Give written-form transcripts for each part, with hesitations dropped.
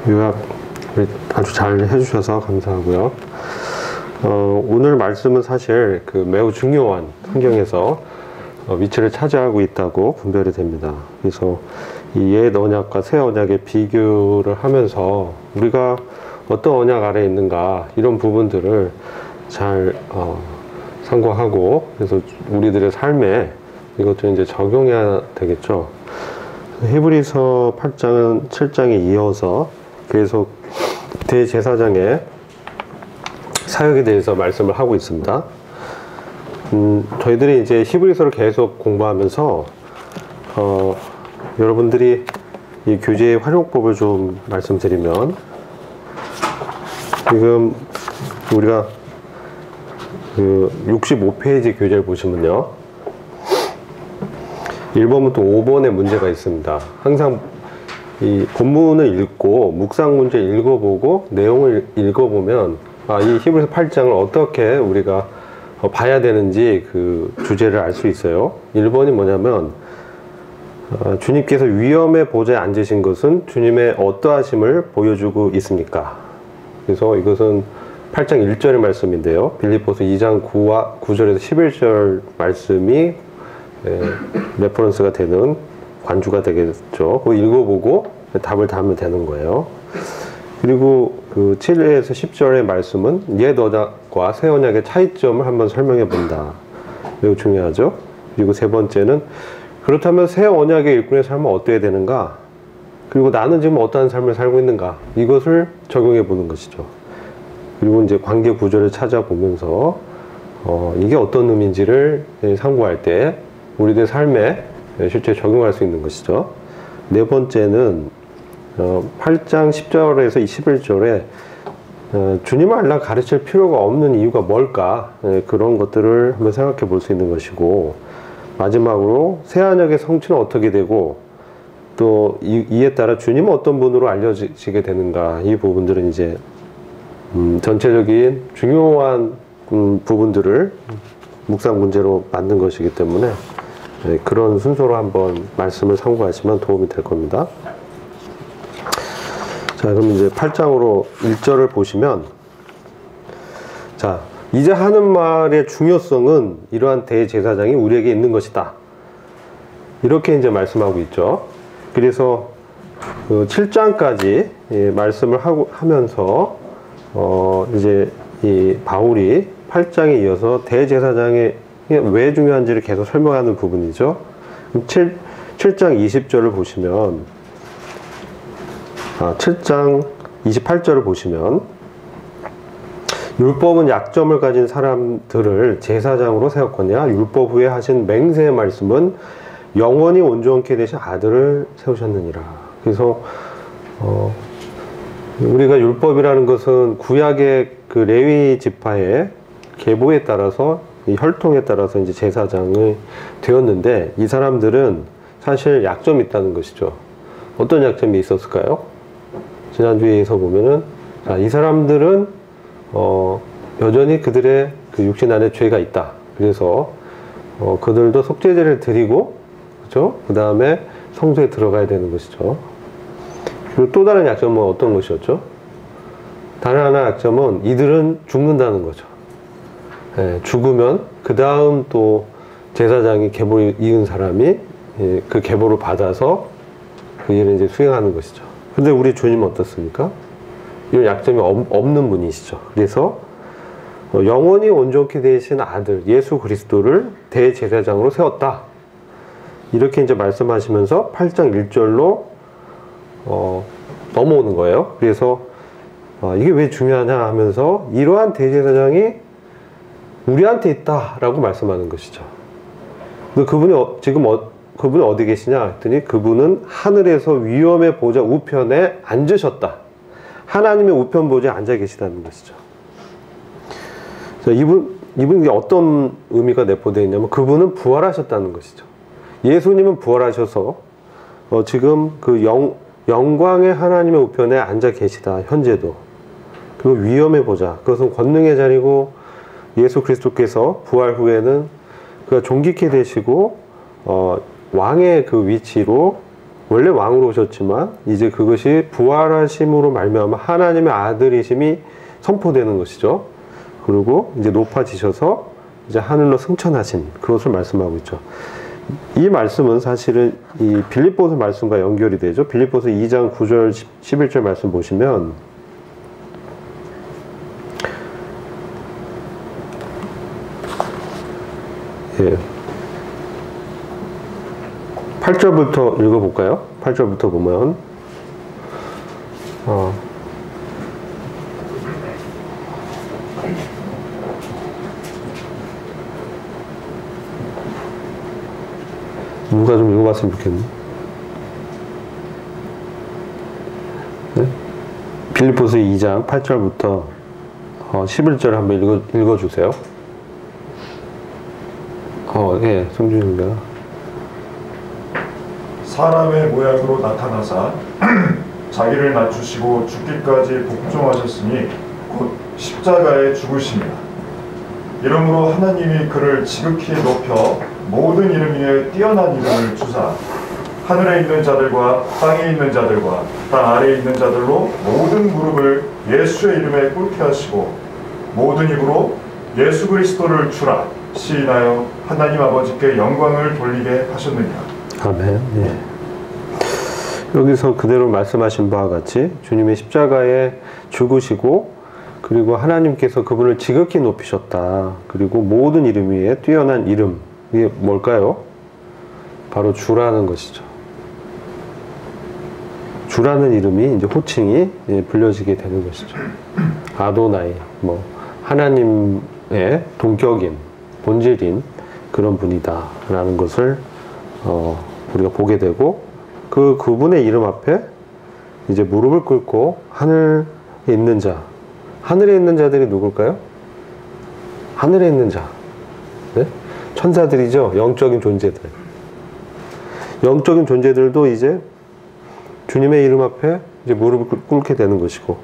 요약 아주 잘 해주셔서 감사하고요. 오늘 말씀은 사실 매우 중요한 성경에서 위치를 차지하고 있다고 분별이 됩니다. 그래서 이 옛 언약과 새 언약의 비교를 하면서 우리가 어떤 언약 아래에 있는가 이런 부분들을 잘 상고하고, 그래서 우리들의 삶에 이것도 이제 적용해야 되겠죠. 히브리서 8장은 7장에 이어서 계속 대제사장의 사역에 대해서 말씀을 하고 있습니다. 저희들이 이제 히브리서를 계속 공부하면서 여러분들이 이 교재의 활용법을 좀 말씀드리면, 지금 우리가 65페이지 교재를 보시면요, 1번부터 5번의 문제가 있습니다. 항상 이 본문을 읽고 묵상 문제 읽어보고 내용을 읽어보면 이 히브리서 8장을 어떻게 우리가 봐야 되는지 그 주제를 알 수 있어요. 1번이 뭐냐면 주님께서 위엄의 보좌에 앉으신 것은 주님의 어떠하심을 보여주고 있습니까? 그래서 이것은 8장 1절의 말씀인데요, 빌립보서 2장 9절에서 11절 말씀이 레퍼런스가 되는 관주가 되겠죠. 그거 읽어보고 답을 담으면 되는 거예요. 그리고 7에서 10절의 말씀은 옛 언약과 새 언약의 차이점을 한번 설명해 본다. 매우 중요하죠. 그리고 세 번째는, 그렇다면 새 언약의 일꾼의 삶은 어때야 되는가? 그리고 나는 지금 어떠한 삶을 살고 있는가? 이것을 적용해 보는 것이죠. 그리고 이제 관계 구조를 찾아보면서 이게 어떤 의미인지를 상고할 때 우리들 삶에 실제 적용할 수 있는 것이죠. 네 번째는 8장 10절에서 21절에 주님을 알라 가르칠 필요가 없는 이유가 뭘까? 그런 것들을 한번 생각해 볼 수 있는 것이고, 마지막으로 새 언약의 성취는 어떻게 되고 또 이에 따라 주님은 어떤 분으로 알려지게 되는가, 이 부분들은 이제 전체적인 중요한 부분들을 묵상 문제로 만든 것이기 때문에 그런 순서로 한번 말씀을 참고하시면 도움이 될 겁니다. 자, 그럼 이제 8장으로 1절을 보시면, 자, 이제 하는 말의 중요성은 이러한 대제사장이 우리에게 있는 것이다, 이렇게 이제 말씀하고 있죠. 그래서 7장까지 말씀을 하면서 이제 이 바울이 8장에 이어서 대제사장이 왜 중요한지를 계속 설명하는 부분이죠. 7장 20절을 보시면, 7장 28절을 보시면, 율법은 약점을 가진 사람들을 제사장으로 세웠거냐, 율법 후에 하신 맹세의 말씀은 영원히 온전케 되신 아들을 세우셨느니라. 그래서 우리가 율법이라는 것은 구약의 레위 지파의 계보에 따라서, 이 혈통에 따라서 이제 제사장이 되었는데, 이 사람들은 사실 약점이 있다는 것이죠. 어떤 약점이 있었을까요? 지난주에서 보면은, 이 사람들은 여전히 그들의 육신 안에 죄가 있다. 그래서 그들도 속죄제를 드리고, 그렇죠? 그 다음에 성소에 들어가야 되는 것이죠. 그리고 또 다른 약점은 어떤 것이었죠? 다른 하나 약점은 이들은 죽는다는 거죠. 죽으면 그 다음 또 제사장이 계보를 이은 사람이 그 계보를 받아서 그 일을 이제 수행하는 것이죠. 근데 우리 주님은 어떻습니까? 이런 약점이 없는 분이시죠. 그래서 영원히 온전케 되신 아들 예수 그리스도를 대제사장으로 세웠다, 이렇게 이제 말씀하시면서 8장 1절로 넘어오는 거예요. 그래서 이게 왜 중요하냐 하면서, 이러한 대제사장이 우리한테 있다라고 말씀하는 것이죠. 근데 그분이 어디 계시냐 했더니, 그분은 하늘에서 위엄의 보좌 우편에 앉으셨다. 하나님의 우편 보좌에 앉아 계시다는 것이죠. 자, 이분이 어떤 의미가 내포되어 있냐면, 그분은 부활하셨다는 것이죠. 예수님은 부활하셔서 지금 영광의 하나님의 우편에 앉아 계시다, 현재도. 그리고 위엄의 보좌, 그것은 권능의 자리고, 예수 그리스도께서 부활 후에는 그가 존귀케 되시고 왕의 그 위치로 원래 왕으로 오셨지만 이제 그것이 부활하심으로 말미암아 하나님의 아들이심이 선포되는 것이죠. 그리고 이제 높아지셔서 이제 하늘로 승천하신 그것을 말씀하고 있죠. 이 말씀은 사실은 이 빌립보서 말씀과 연결이 되죠. 빌립보서 2장 9절 11절 말씀 보시면 예. 8절부터 읽어볼까요? 8절부터 보면 누가 좀 읽어봤으면 좋겠네. 네? 빌립보서 2장 8절부터 11절 한번 읽어주세요. 예, 성준입니다. 사람의 모양으로 나타나사 자기를 낮추시고 죽기까지 복종하셨으니 곧 십자가에 죽으시니라. 이러므로 하나님이 그를 지극히 높여 모든 이름 위에 뛰어난 이름을 주사 하늘에 있는 자들과 땅에 있는 자들과 땅 아래에 있는 자들로 모든 무릎을 예수의 이름에 꿇게 하시고 모든 입으로 예수 그리스도를 주라 시인하여 하나님 아버지께 영광을 돌리게 하셨느니라. 아멘. 예. 여기서 그대로 말씀하신 바와 같이 주님의 십자가에 죽으시고 그리고 하나님께서 그분을 지극히 높이셨다. 그리고 모든 이름 위에 뛰어난 이름. 이게 뭘까요? 바로 주라는 것이죠. 주라는 이름이 이제 호칭이 불려지게 되는 것이죠. 아도나이, 뭐 하나님의 동격인, 본질인 그런 분이다 라는 것을 우리가 보게 되고 그분의 이름 앞에 이제 무릎을 꿇고 하늘에 있는 자, 하늘에 있는 자들이 누굴까요? 하늘에 있는 자, 네? 천사들이죠. 영적인 존재들. 영적인 존재들도 이제 주님의 이름 앞에 이제 무릎을 꿇게 되는 것이고,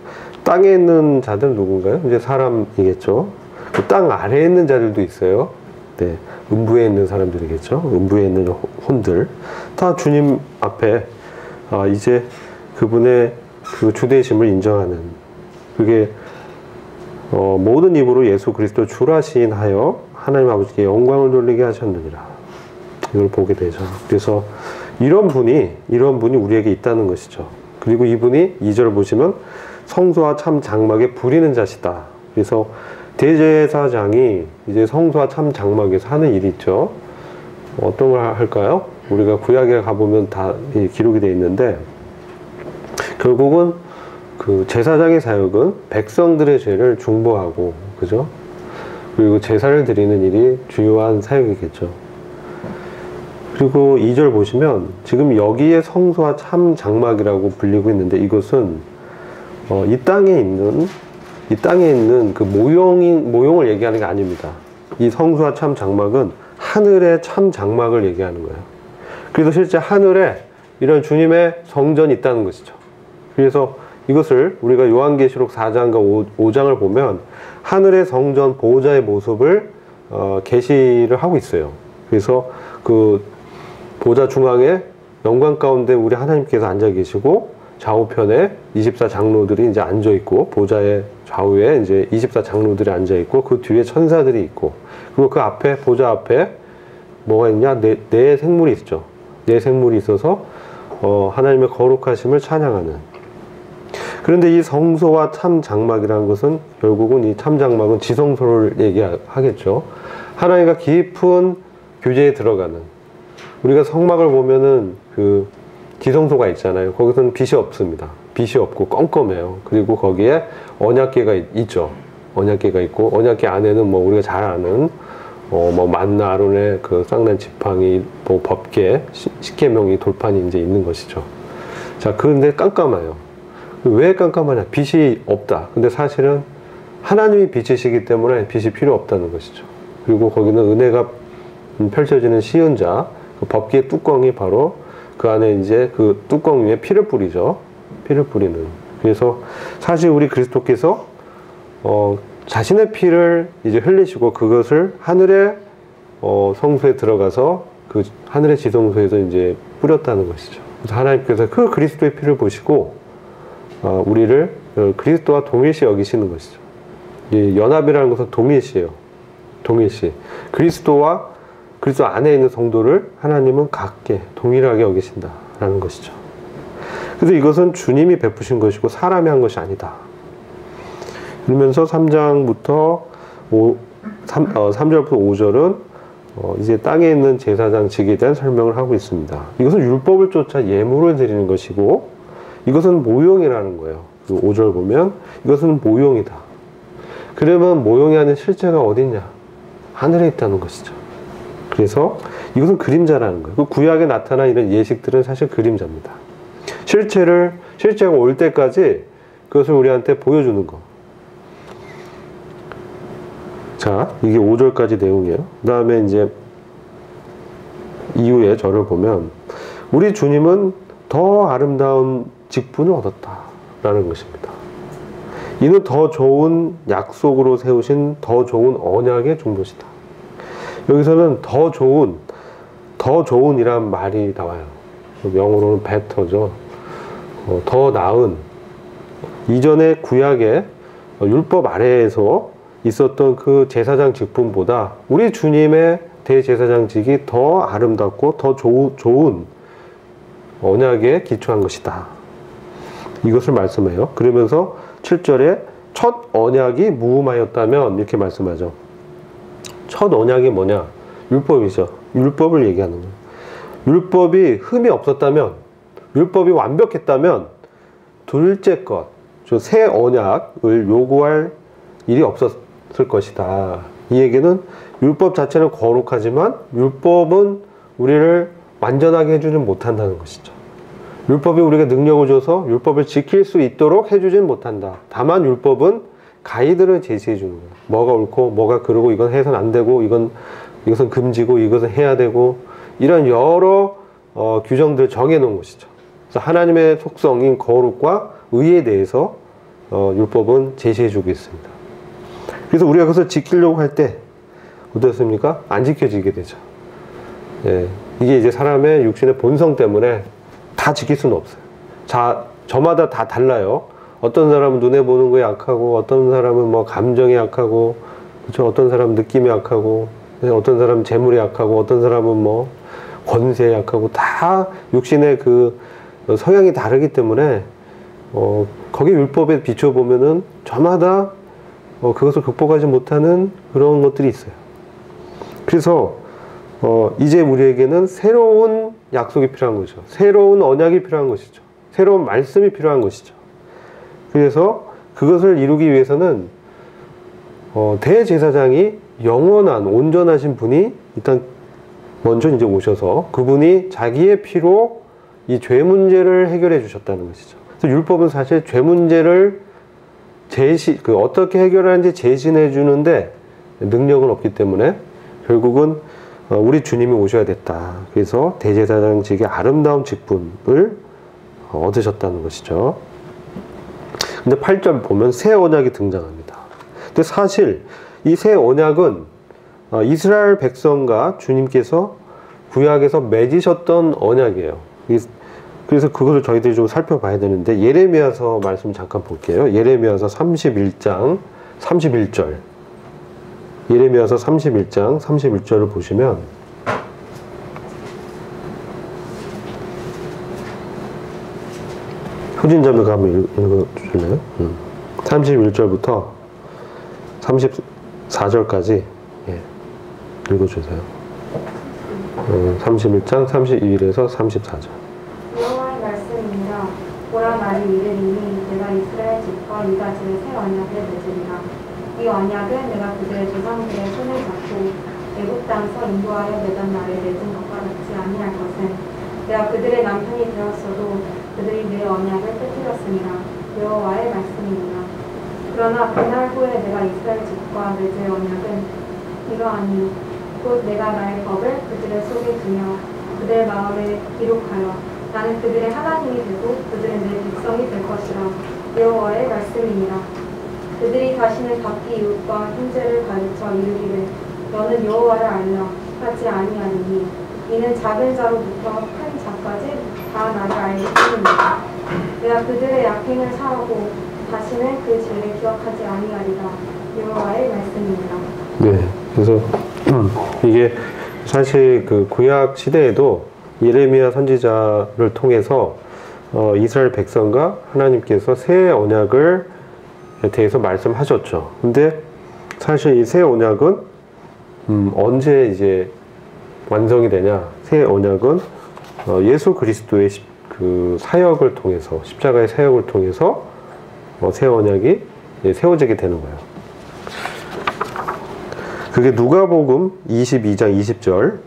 땅에 있는 자들은 누군가요? 이제 사람이겠죠. 그 땅 아래에 있는 자들도 있어요. 네, 음부에 있는 사람들이겠죠. 음부에 있는 혼들 다 주님 앞에 이제 그분의 그 주되심을 인정하는, 그게 모든 입으로 예수 그리스도 주라 시인하여 하나님 아버지께 영광을 돌리게 하셨느니라. 이걸 보게 되죠. 그래서 이런 분이 우리에게 있다는 것이죠. 그리고 이분이 2절 보시면 성소와 참 장막에 부리는 자시다. 그래서 대제사장이 이제 성소와 참 장막에서 하는 일이 있죠. 어떤 걸 할까요? 우리가 구약에 가보면 다 기록이 되어 있는데, 결국은 그 제사장의 사역은 백성들의 죄를 중보하고, 그죠? 그리고 제사를 드리는 일이 주요한 사역이겠죠. 그리고 2절 보시면 지금 여기에 성소와 참 장막이라고 불리고 있는데, 이것은 이 땅에 있는 그 모형을 얘기하는 게 아닙니다. 이 성소와 참 장막은 하늘의 참 장막을 얘기하는 거예요. 그래서 실제 하늘에 이런 주님의 성전이 있다는 것이죠. 그래서 이것을 우리가 요한계시록 4장과 5장을 보면 하늘의 성전 보호자의 모습을 계시를 하고 있어요. 그래서 그 보좌 중앙에 영광 가운데 우리 하나님께서 앉아 계시고, 좌우편에 24장로들이 이제 앉아 있고, 보좌의 좌우에 이제 24장로들이 앉아 있고, 그 뒤에 천사들이 있고, 그리고 그 앞에, 보좌 앞에 뭐가 있냐? 네 생물이 있죠. 네 생물이 있어서 하나님의 거룩하심을 찬양하는. 그런데 이 성소와 참 장막이라는 것은 결국은 이 참 장막은 지성소를 얘기하겠죠. 하나님과 깊은 교제에 들어가는, 우리가 성막을 보면은 그 지성소가 있잖아요. 거기서는 빛이 없습니다. 빛이 없고 껌껌해요. 그리고 거기에 언약궤가 있죠. 언약궤가 있고, 언약궤 안에는 뭐 우리가 잘 아는 뭐 만나 아론의 그 쌍난 지팡이, 뭐 법궤, 십계명이 돌판이 이제 있는 것이죠. 자, 그런데 깜깜해요. 왜 깜깜하냐? 빛이 없다. 근데 사실은 하나님이 빛이시기 때문에 빛이 필요 없다는 것이죠. 그리고 거기는 은혜가 펼쳐지는 시은자, 그 법궤의 뚜껑이 바로 그 안에 이제 그 뚜껑 위에 피를 뿌리죠. 피를 뿌리는. 그래서 사실 우리 그리스도께서 자신의 피를 이제 흘리시고 그것을 하늘의 성소에 들어가서 그 하늘의 지성소에서 이제 뿌렸다는 것이죠. 그래서 하나님께서 그 그리스도의 피를 보시고 우리를 그리스도와 동일시 여기시는 것이죠. 이 연합이라는 것은 동일시예요. 동일시. 그리스도와 그리스도 안에 있는 성도를 하나님은 같게 동일하게 여기신다라는 것이죠. 그래서 이것은 주님이 베푸신 것이고 사람이 한 것이 아니다. 그러면서 3장부터 3절부터 5절은 이제 땅에 있는 제사장 직에 대한 설명을 하고 있습니다. 이것은 율법을 쫓아 예물을 드리는 것이고 이것은 모형이라는 거예요. 5절 보면 이것은 모형이다. 그러면 모형이 아닌 실제가 어디 있냐? 하늘에 있다는 것이죠. 그래서 이것은 그림자라는 거예요. 그 구약에 나타난 이런 예식들은 사실 그림자입니다. 실제가 올 때까지 그것을 우리한테 보여주는 거. 자, 이게 5절까지 내용이에요. 그 다음에 이제 이후에 절을 보면 우리 주님은 더 아름다운 직분을 얻었다라는 것입니다. 이는 더 좋은 약속으로 세우신 더 좋은 언약의 중보시다. 여기서는 더 좋은이란 말이 나와요. 영어로는 better죠. 더 나은. 이전에 구약의 율법 아래에서 있었던 그 제사장 직분보다 우리 주님의 대제사장직이 더 아름답고 더 좋은 언약에 기초한 것이다. 이것을 말씀해요. 그러면서 7절에 첫 언약이 무음하였다면 이렇게 말씀하죠. 첫 언약이 뭐냐? 율법이죠. 율법을 얘기하는 거예요. 율법이 흠이 없었다면, 율법이 완벽했다면 둘째 것, 새 언약을 요구할 일이 없었을 것이다. 이 얘기는 율법 자체는 거룩하지만 율법은 우리를 완전하게 해주진 못한다는 것이죠. 율법이 우리에게 능력을 줘서 율법을 지킬 수 있도록 해주진 못한다. 다만 율법은 가이드를 제시해 주는 거예요. 뭐가 옳고 뭐가 그르고 이건 해서는 안 되고 이것은 금지고 이것은 해야 되고 이런 여러 규정들을 정해 놓은 것이죠. 그래서 하나님의 속성인 거룩과 의에 대해서 율법은 제시해 주고 있습니다. 그래서 우리가 그것을 지키려고 할 때 어떻습니까? 안 지켜지게 되죠. 예, 이게 이제 사람의 육신의 본성 때문에 다 지킬 수는 없어요. 저마다 다 달라요. 어떤 사람은 눈에 보는 거에 약하고, 어떤 사람은 뭐 감정에 약하고, 그렇죠? 어떤 사람은 느낌에 약하고, 어떤 사람은 재물에 약하고, 어떤 사람은 뭐 권세에 약하고, 다 육신의 그 성향이 다르기 때문에 거기 율법에 비춰보면은 저마다 그것을 극복하지 못하는 그런 것들이 있어요. 그래서 이제 우리에게는 새로운 약속이 필요한 거죠. 새로운 언약이 필요한 것이죠. 새로운 말씀이 필요한 것이죠. 그래서 그것을 이루기 위해서는 대제사장이 영원한 온전하신 분이 일단 먼저 이제 오셔서 그분이 자기의 피로 이 죄 문제를 해결해 주셨다는 것이죠. 그래서 율법은 사실 죄 문제를 어떻게 해결하는지 제시해 주는데 능력은 없기 때문에 결국은 우리 주님이 오셔야 됐다. 그래서 대제사장직의 아름다운 직분을 얻으셨다는 것이죠. 근데 8절 보면 새 언약이 등장합니다. 근데 사실 이 새 언약은 이스라엘 백성과 주님께서 구약에서 맺으셨던 언약이에요. 그래서 그것을 저희들이 좀 살펴봐야 되는데 예레미야서 말씀 잠깐 볼게요. 예레미야서 31장 31절. 예레미야서 31장 31절을 보시면 후진자매가 한번 읽어주실래요? 31절부터 34절까지 읽어주세요. 31장 31에서 34절. 여호와의 말씀입니다. 보라 날이 이르리니 내가 이스라엘 집과 유다 집에 새 언약을 맺으리라. 이 언약은 내가 그들의 조상들의 손을 잡고 애굽 땅에서 인도하여 맺은 날에 맺은 것과 같지 아니할 것은 내가 그들의 남편이 되었어도 그들이 내 언약을 깨뜨렸습니다. 여호와의 말씀입니다. 그러나 그날 후에 내가 이스라엘 집과 맺을 언약은 이러하니 곧 내가 나의 법을 그들의 속에 두며 그들의 마음에 기록하여 나는 그들의 하나님이 되고 그들은 내 백성이 될 것이라. 여호와의 말씀입니다. 그들이 다시는 각기 이웃과 형제를 가르쳐 이르기를 너는 여호와를 알라 하지 아니하리니 이는 작은 자로부터 큰 자까지 다 다 나를 알기 때문이다. 내가 그들의 약행을 사하고 다시는 그 죄를 기억하지 아니하리라. 여호와의 말씀입니다. 네, 그래서 이게 사실 그 구약 시대에도 예레미야 선지자를 통해서 이스라엘 백성과 하나님께서 새 언약을 대해서 말씀하셨죠. 근데 사실 이 새 언약은 언제 이제 완성이 되냐? 새 언약은 예수 그리스도의 그 사역을 통해서, 십자가의 사역을 통해서 새 언약이 세워지게 되는 거예요. 그게 누가복음 22장 20절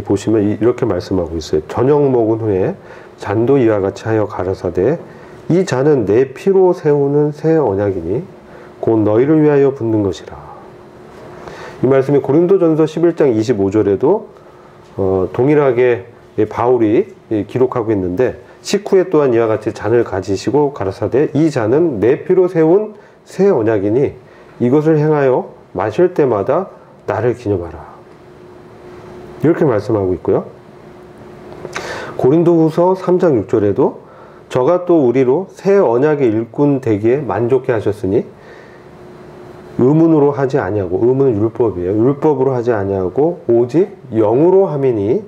보시면 이렇게 말씀하고 있어요. 저녁 먹은 후에 잔도 이와 같이 하여 가라사대 이 잔은 내 피로 세우는 새 언약이니 곧 너희를 위하여 붓는 것이라. 이 말씀이 고린도전서 11장 25절에도 동일하게 바울이 기록하고 있는데 식후에 또한 이와 같이 잔을 가지시고 가라사대 이 잔은 내 피로 세운 새 언약이니 이것을 행하여 마실 때마다 나를 기념하라. 이렇게 말씀하고 있고요. 고린도후서 3장 6절에도 저가 또 우리로 새 언약의 일꾼 되기에 만족해 하셨으니 의문으로 하지 아니하고, 의문은 율법이에요. 율법으로 하지 아니하고 오직 영으로 함이니,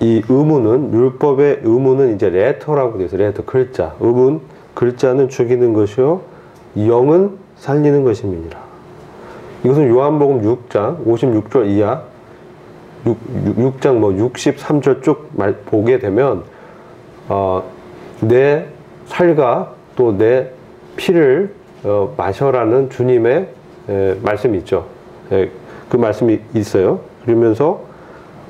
이 의문은, 율법의 의문은 이제 레터라고 되어 있어요. 레터, 글자. 의문, 글자는 죽이는 것이요 영은 살리는 것임이니라. 이것은 요한복음 6장 56절 이하 6장 63절 쭉 보게 되면 내 살과 또 내 피를 마셔라는 주님의 말씀이 있죠. 그 말씀이 있어요. 그러면서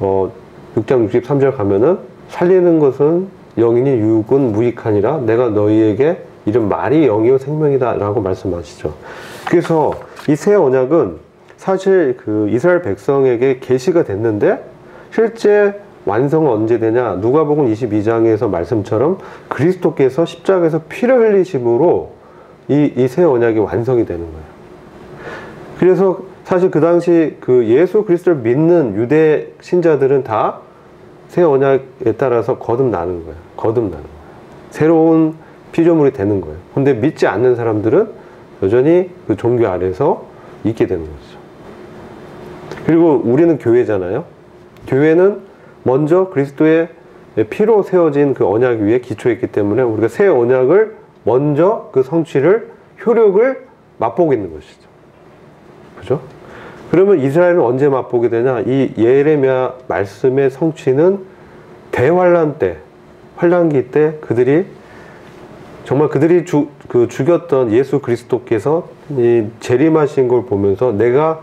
6장 63절 가면은 살리는 것은 영이니 육은 무익하니라 내가 너희에게 이른 말이 영이요 생명이다 라고 말씀하시죠. 그래서 이 새 언약은 사실 그 이스라엘 백성에게 계시가 됐는데 실제 완성은 언제 되냐? 누가복음 22장에서 말씀처럼 그리스도께서 십자가에서 피를 흘리심으로 이 새 언약이 완성이 되는 거예요. 그래서 사실 그 당시 그 예수 그리스도를 믿는 유대 신자들은 다 새 언약에 따라서 거듭나는 거예요. 거듭나는 거예요. 새로운 피조물이 되는 거예요. 근데 믿지 않는 사람들은 여전히 그 종교 아래서 있게 되는 거죠. 그리고 우리는 교회잖아요. 교회는 먼저 그리스도의 피로 세워진 그 언약 위에 기초했기 때문에 우리가 새 언약을 먼저 그 성취를, 효력을 맛보고 있는 것이죠. 그죠? 그러면 이스라엘은 언제 맛보게 되냐? 이 예레미야 말씀의 성취는 대환란 때, 환란기 때 그들이 정말 그들이 죽였던 예수 그리스도께서 이 재림하신 걸 보면서 내가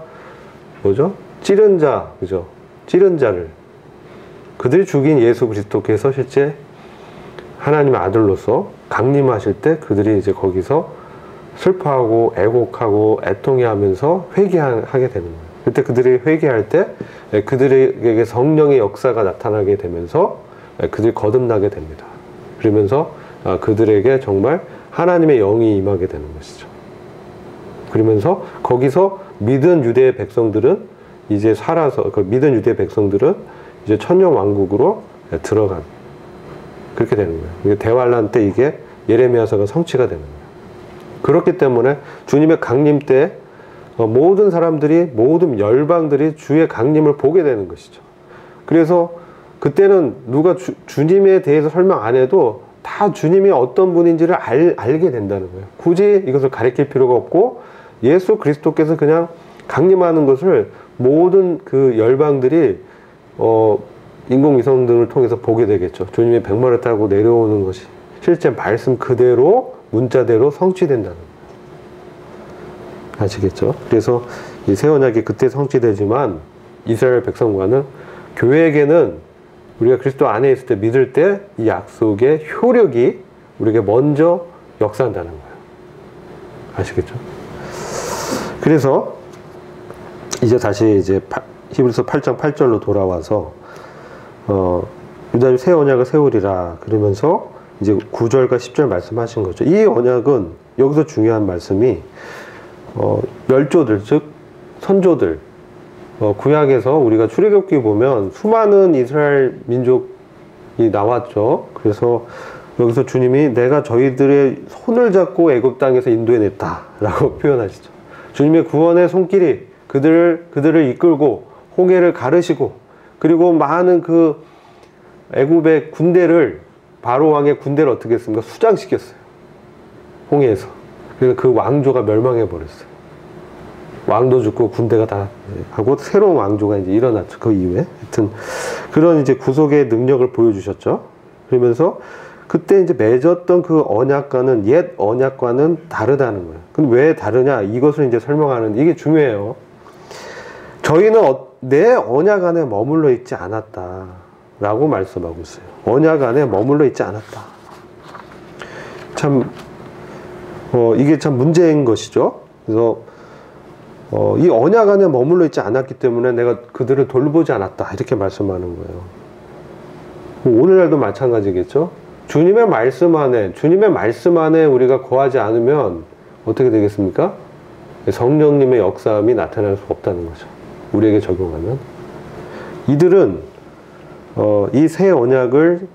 뭐죠? 찌른 자, 그죠? 찌른 자를 그들이 죽인 예수 그리스도께서 실제 하나님의 아들로서 강림하실 때 그들이 이제 거기서 슬퍼하고 애곡하고 애통해하면서 회개하게 되는 거예요. 그때 그들이 회개할 때 그들에게 성령의 역사가 나타나게 되면서 그들이 거듭나게 됩니다. 그러면서 그들에게 정말 하나님의 영이 임하게 되는 것이죠. 그러면서 거기서 믿은 유대 백성들은 이제 살아서, 그 믿은 유대 백성들은 이제 천년 왕국으로 들어간, 그렇게 되는 거예요. 대환란 때 이게 예레미야서가 성취가 되는 거예요. 그렇기 때문에 주님의 강림 때 모든 사람들이, 모든 열방들이 주의 강림을 보게 되는 것이죠. 그래서 그때는 누가 주님에 대해서 설명 안 해도 다 주님이 어떤 분인지를 알게 된다는 거예요. 굳이 이것을 가리킬 필요가 없고 예수 그리스도께서 그냥 강림하는 것을 모든 그 열방들이 인공위성 등을 통해서 보게 되겠죠. 주님이 백마를 타고 내려오는 것이 실제 말씀 그대로 문자대로 성취된다는 거예요. 아시겠죠? 그래서 이 새 언약이 그때 성취되지만 이스라엘 백성과는, 교회에게는 우리가 그리스도 안에 있을 때, 믿을 때 이 약속의 효력이 우리에게 먼저 역사한다는 거예요. 아시겠죠? 그래서 이제 다시 이제 히브리서 8장 8절로 돌아와서 유다는 새 언약을 세우리라 그러면서 이제 9절과 10절 말씀하신 거죠. 이 언약은 여기서 중요한 말씀이 멸조들, 즉 선조들, 구약에서 우리가 출애굽기 보면 수많은 이스라엘 민족 나왔죠. 그래서 여기서 주님이 내가 저희들의 손을 잡고 애굽 땅에서 인도해냈다 라고 표현하시죠. 주님의 구원의 손길이 그들을 이끌고 홍해를 가르시고, 그리고 많은 그 애굽의 군대를, 바로 왕의 군대를 어떻게 했습니까? 수장시켰어요. 홍해에서. 그래서 그 왕조가 멸망해 버렸어요. 왕도 죽고 군대가 다 하고 새로운 왕조가 이제 일어났죠. 그 이후에. 하여튼 그런 이제 구속의 능력을 보여주셨죠. 그러면서 그때 이제 맺었던 그 언약과는, 옛 언약과는 다르다는 거예요. 근데 왜 다르냐? 이것을 이제 설명하는데 이게 중요해요. 저희는 내 언약 안에 머물러 있지 않았다 라고 말씀하고 있어요. 언약 안에 머물러 있지 않았다. 참 이게 참 문제인 것이죠. 그래서 이 언약 안에 머물러 있지 않았기 때문에 내가 그들을 돌보지 않았다 이렇게 말씀하는 거예요. 오늘날도 마찬가지겠죠. 주님의 말씀 안에 우리가 거하지 않으면 어떻게 되겠습니까? 성령님의 역사함이 나타날 수 없다는 거죠. 우리에게 적용하면. 이들은 이 새 언약을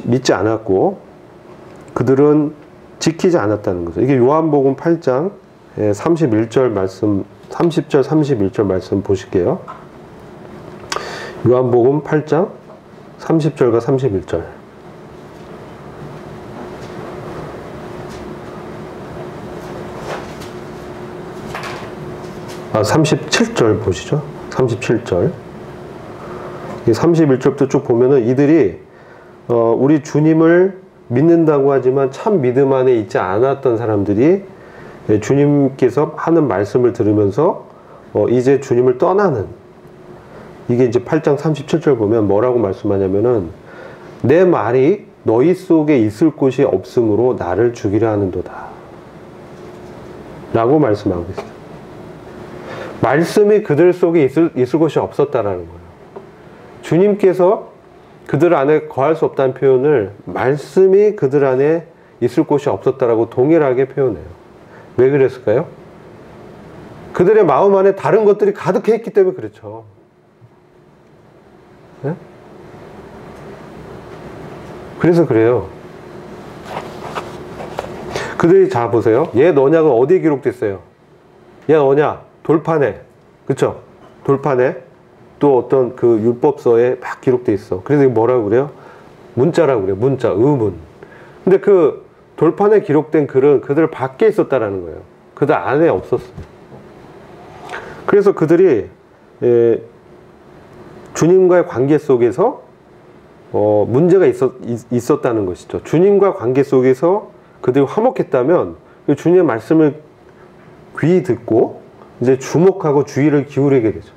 믿지 않았고 그들은 지키지 않았다는 거죠. 이게 요한복음 8장 31절 말씀, 30절 31절 말씀 보실게요. 요한복음 8장 30절과 31절. 37절 보시죠. 37절. 31절부터 쭉 보면은 이들이 우리 주님을 믿는다고 하지만 참 믿음 안에 있지 않았던 사람들이 주님께서 하는 말씀을 들으면서 이제 주님을 떠나는, 이게 이제 8장 37절 보면 뭐라고 말씀하냐면은 내 말이 너희 속에 있을 곳이 없으므로 나를 죽이려 하는도다 라고 말씀하고 있어요. 말씀이 그들 속에 있을 곳이 없었다라는 거예요. 주님께서 그들 안에 거할 수 없다는 표현을 말씀이 그들 안에 있을 곳이 없었다라고 동일하게 표현해요. 왜 그랬을까요? 그들의 마음 안에 다른 것들이 가득해 있기 때문에 그렇죠. 네? 그래서 그래요. 그들이, 자 보세요. 옛 언약은 어디에 기록됐어요? 옛 언약 돌판에, 그쵸? 돌판에 또 어떤 그 율법서에 막 기록돼 있어. 그래서 뭐라고 그래요? 문자라고 그래요. 문자, 의문. 근데 그 돌판에 기록된 글은 그들 밖에 있었다라는 거예요. 그들 안에 없었어요. 그래서 그들이 주님과의 관계 속에서 문제가 있었다는 것이죠. 주님과 관계 속에서 그들이 화목했다면 주님의 말씀을 귀 듣고 이제 주목하고 주의를 기울이게 되죠.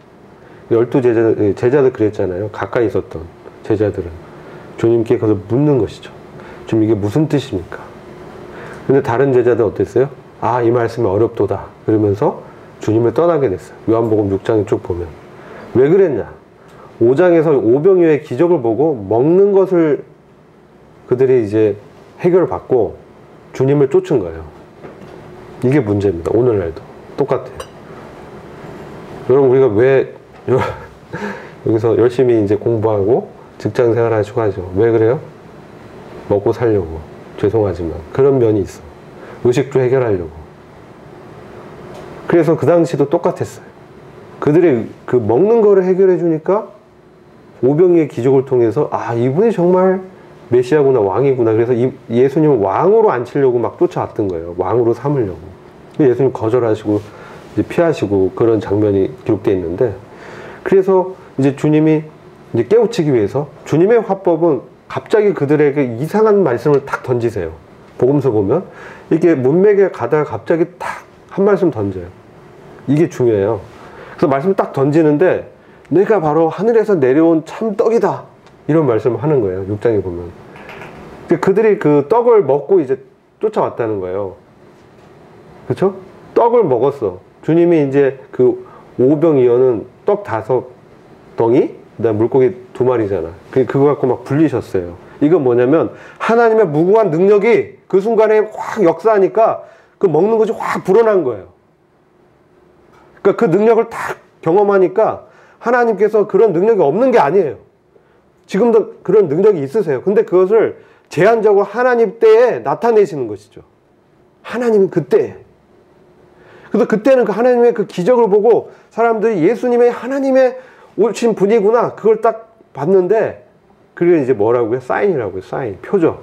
12 제자들 그랬잖아요. 가까이 있었던 제자들은 주님께 가서 묻는 것이죠. 지금 이게 무슨 뜻입니까? 근데 다른 제자들 어땠어요? 아, 이 말씀이 어렵도다 그러면서 주님을 떠나게 됐어요. 요한복음 6장에 쭉 보면. 왜 그랬냐? 5장에서 오병이어의 기적을 보고 먹는 것을 그들이 이제 해결을 받고 주님을 쫓은 거예요. 이게 문제입니다. 오늘날도 똑같아요. 여러분, 우리가 왜 여기서 열심히 이제 공부하고 직장 생활하시고 하죠? 왜 그래요? 먹고 살려고. 죄송하지만 그런 면이 있어. 의식주 해결하려고. 그래서 그 당시도 똑같았어요. 그들이 그 먹는 거를 해결해 주니까 오병이의 기적을 통해서 아, 이분이 정말 메시아구나, 왕이구나. 그래서 예수님을 왕으로 앉히려고 막 쫓아왔던 거예요. 왕으로 삼으려고. 예수님 거절하시고 이제 피하시고 그런 장면이 기록되어 있는데, 그래서 이제 주님이 이제 깨우치기 위해서 주님의 화법은 갑자기 그들에게 이상한 말씀을 탁 던지세요. 복음서 보면 이렇게 문맥에 가다가 갑자기 탁 한 말씀 던져요. 이게 중요해요. 그래서 말씀을 딱 던지는데 내가 바로 하늘에서 내려온 참 떡이다 이런 말씀을 하는 거예요. 6장에 보면. 그들이 그 떡을 먹고 이제 쫓아왔다는 거예요. 그렇죠? 떡을 먹었어. 주님이 이제 그 오병이어는 떡 5덩이, 그다음 물고기 2마리잖아. 그거 갖고 막 불리셨어요. 이건 뭐냐면 하나님의 무궁한 능력이 그 순간에 확 역사하니까 그 먹는 것이 확 불어난 거예요. 그러니까 그 능력을 딱 경험하니까 하나님께서 그런 능력이 없는 게 아니에요. 지금도 그런 능력이 있으세요. 근데 그것을 제한적으로 하나님 때에 나타내시는 것이죠. 하나님은 그때. 그래서 그때는 그 하나님의 그 기적을 보고 사람들이 예수님의 하나님의 오신 분이구나. 그걸 딱 봤는데 그게 이제 뭐라고요? 사인이라고요. 사인. 표적.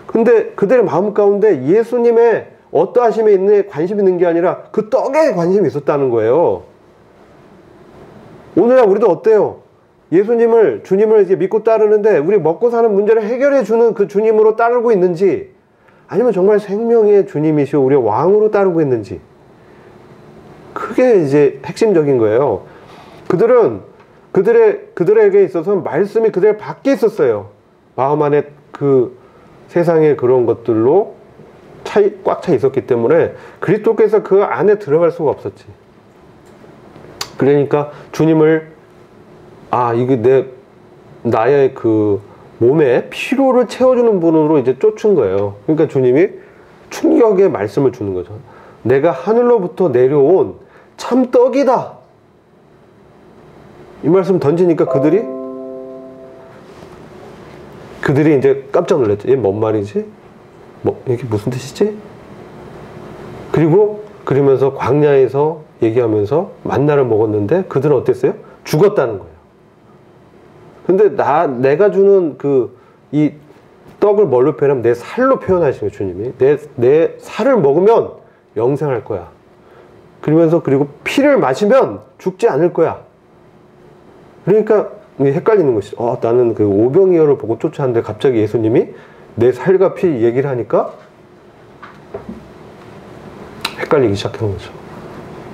근데 그들의 마음 가운데 예수님의 어떠하심에 있는 관심이 있는 게 아니라 그 떡에 관심이 있었다는 거예요. 오늘날 우리도 어때요? 주님을 이제 믿고 따르는데 우리 먹고 사는 문제를 해결해 주는 그 주님으로 따르고 있는지 아니면 정말 생명의 주님이시오 우리 왕으로 따르고 있는지 그게 이제 핵심적인 거예요. 그들에게 있어서 말씀이 그들 밖에 있었어요. 마음 안에 그 세상의 그런 것들로 꽉 차 있었기 때문에 그리스도께서 그 안에 들어갈 수가 없었지. 그러니까 주님을 이게 나의 그 몸에 피로를 채워주는 분으로 이제 쫓은 거예요. 그러니까 주님이 충격의 말씀을 주는 거죠. 내가 하늘로부터 내려온 참떡이다. 이 말씀 던지니까 그들이 이제 깜짝 놀랐죠. 얘 뭔 말이지? 이게 무슨 뜻이지? 그러면서 광야에서 얘기하면서 만나를 먹었는데 그들은 어땠어요? 죽었다는 거예요. 근데 내가 주는 이 떡을 뭘로 표현하면 내 살로 표현하시는 거예요, 주님이. 내 살을 먹으면 영생할 거야. 그리고 피를 마시면 죽지 않을 거야. 그러니까 헷갈리는 것이죠. 나는 그 오병이어를 보고 쫓아왔는데 갑자기 예수님이 내 살과 피 얘기를 하니까 헷갈리기 시작한 거죠.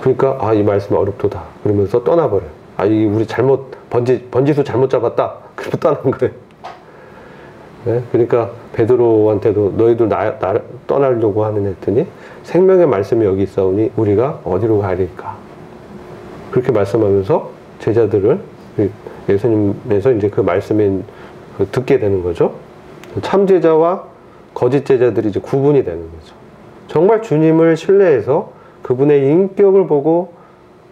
그러니까 이 말씀이 어렵도다. 그러면서 떠나버려요. 우리 번지수 잘못 잡았다. 그래서 떠난 거예요. 네? 그러니까 베드로한테도 너희들 나를 떠나려고 하는 했더니 생명의 말씀이 여기 있사오니 우리가 어디로 가리까? 그렇게 말씀하면서 제자들을 예수님에서 이제 그 말씀에 듣게 되는 거죠. 참 제자와 거짓 제자들이 이제 구분이 되는 거죠. 정말 주님을 신뢰해서 그분의 인격을 보고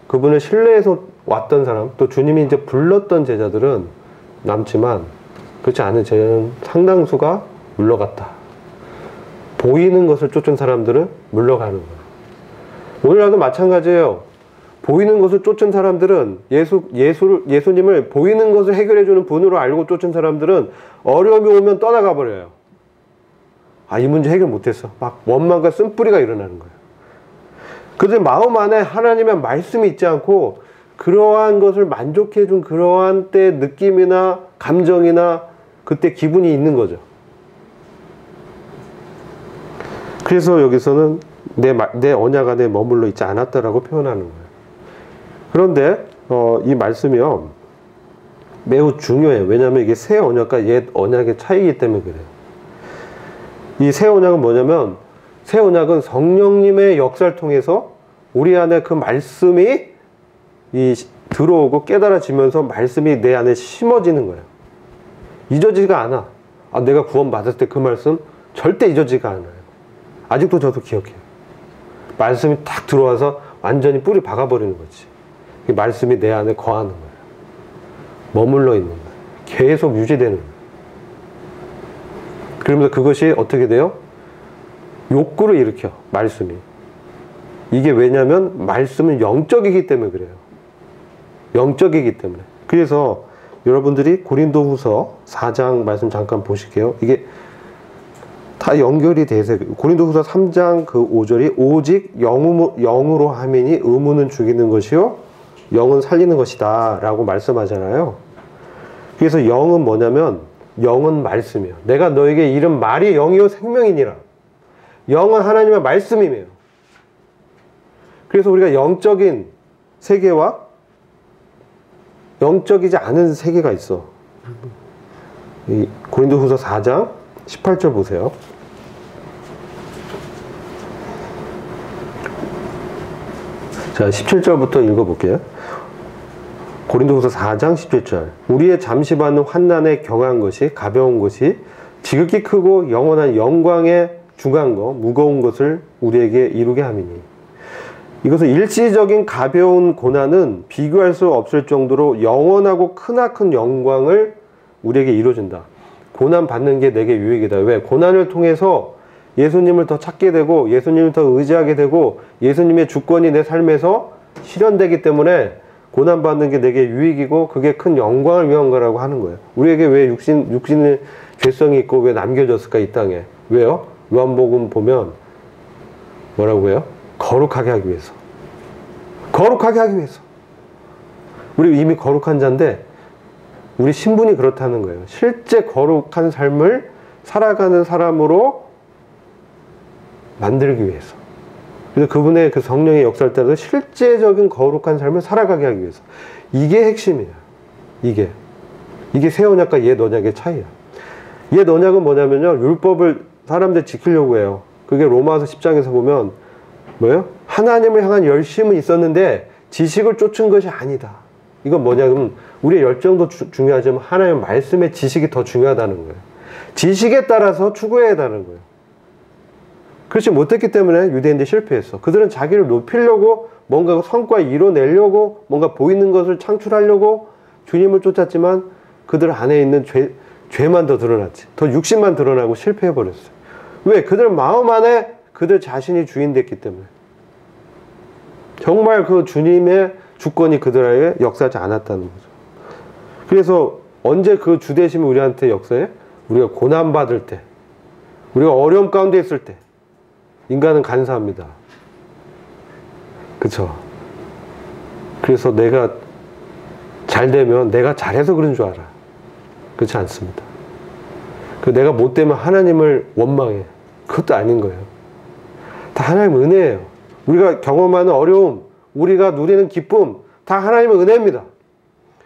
그분을 신뢰해서 왔던 사람, 또 주님이 이제 불렀던 제자들은 남지만 그렇지 않은 제자는 상당수가 물러갔다. 보이는 것을 쫓은 사람들은 물러가는 거예요. 오늘날도 마찬가지예요. 보이는 것을 쫓은 사람들은 예수님을 보이는 것을 해결해주는 분으로 알고 쫓은 사람들은 어려움이 오면 떠나가 버려요. 이 문제 해결 못했어. 막 원망과 쓴뿌리가 일어나는 거예요. 그들 마음 안에 하나님의 말씀이 있지 않고 그러한 것을 만족해준 그러한 때 느낌이나 감정이나 그때 기분이 있는 거죠. 그래서 여기서는 내 언약 안에 머물러 있지 않았다라고 표현하는 거예요. 그런데 이 말씀이요 매우 중요해요. 왜냐하면 이게 새 언약과 옛 언약의 차이이기 때문에 그래요. 이 새 언약은 뭐냐면 새 언약은 성령님의 역사를 통해서 우리 안에 그 말씀이 들어오고 깨달아지면서 말씀이 내 안에 심어지는 거예요. 잊어지지가 않아. 내가 구원받았을 때 그 말씀 절대 잊어지지가 않아요. 아직도 저도 기억해요. 말씀이 딱 들어와서 완전히 뿌리 박아버리는 거지. 이 말씀이 내 안에 거하는 거예요. 머물러 있는 거예요. 계속 유지되는 거예요. 그러면서 그것이 어떻게 돼요? 욕구를 일으켜, 말씀이. 이게 왜냐면 말씀은 영적이기 때문에 그래요. 영적이기 때문에. 그래서 여러분들이 고린도후서 4장 말씀 잠깐 보실게요. 이게 다 연결이 돼서 고린도후서 3장 그 5절이 오직 영으로 함이니 의무는 죽이는 것이요 영은 살리는 것이다 라고 말씀하잖아요. 그래서 영은 뭐냐면 영은 말씀이에요. 내가 너에게 이른 말이 영이요 생명이니라. 영은 하나님의 말씀이에요. 그래서 우리가 영적인 세계와 영적이지 않은 세계가 있어. 이 고린도후서 4장 18절 보세요. 자, 17절부터 읽어볼게요. 고린도후서 4장 17절. 우리의 잠시 받는 환난에 경한 것이 가벼운 것이 지극히 크고 영원한 영광에 중한 것 무거운 것을 우리에게 이루게 함이니 이것은 일시적인 가벼운 고난은 비교할 수 없을 정도로 영원하고 크나큰 영광을 우리에게 이루어진다. 고난 받는 게 내게 유익이다. 왜? 고난을 통해서 예수님을 더 찾게 되고 예수님을 더 의지하게 되고 예수님의 주권이 내 삶에서 실현되기 때문에 고난 받는 게 내게 유익이고 그게 큰 영광을 위한 거라고 하는 거예요. 우리에게 왜 육신의 죄성이 있고 왜 남겨졌을까 이 땅에? 왜요? 요한복음 보면 뭐라고 해요? 거룩하게 하기 위해서. 거룩하게 하기 위해서. 우리 이미 거룩한 자인데 우리 신분이 그렇다는 거예요. 실제 거룩한 삶을 살아가는 사람으로 만들기 위해서. 그래서 그분의 그 성령의 역사를 따라서 실제적인 거룩한 삶을 살아가게 하기 위해서. 이게 핵심이야. 이게 새 언약과 옛 언약의 차이야. 옛 언약은 뭐냐면요, 율법을 사람들 지키려고 해요. 그게 로마서 10장에서 보면 뭐예요? 하나님을 향한 열심은 있었는데 지식을 쫓은 것이 아니다. 이건 뭐냐면 우리의 열정도 중요하지만 하나님의 말씀의 지식이 더 중요하다는 거예요. 지식에 따라서 추구해야 하는 거예요. 그렇지 못했기 때문에 유대인들이 실패했어. 그들은 자기를 높이려고 뭔가 성과 이뤄내려고 뭔가 보이는 것을 창출하려고 주님을 쫓았지만 그들 안에 있는 죄만 더 드러났지. 더 육신만 드러나고 실패해버렸어요. 왜? 그들 마음 안에 그들 자신이 주인 됐기 때문에. 정말 그 주님의 주권이 그들에게 역사하지 않았다는 거죠. 그래서 언제 그 주대심이 우리한테 역사해? 우리가 고난받을 때, 우리가 어려움 가운데 있을 때. 인간은 간사합니다. 그쵸? 그래서 내가 잘 되면 내가 잘해서 그런 줄 알아. 그렇지 않습니다. 내가 못되면 하나님을 원망해. 그것도 아닌 거예요. 다 하나님의 은혜예요. 우리가 경험하는 어려움, 우리가 누리는 기쁨, 다 하나님의 은혜입니다.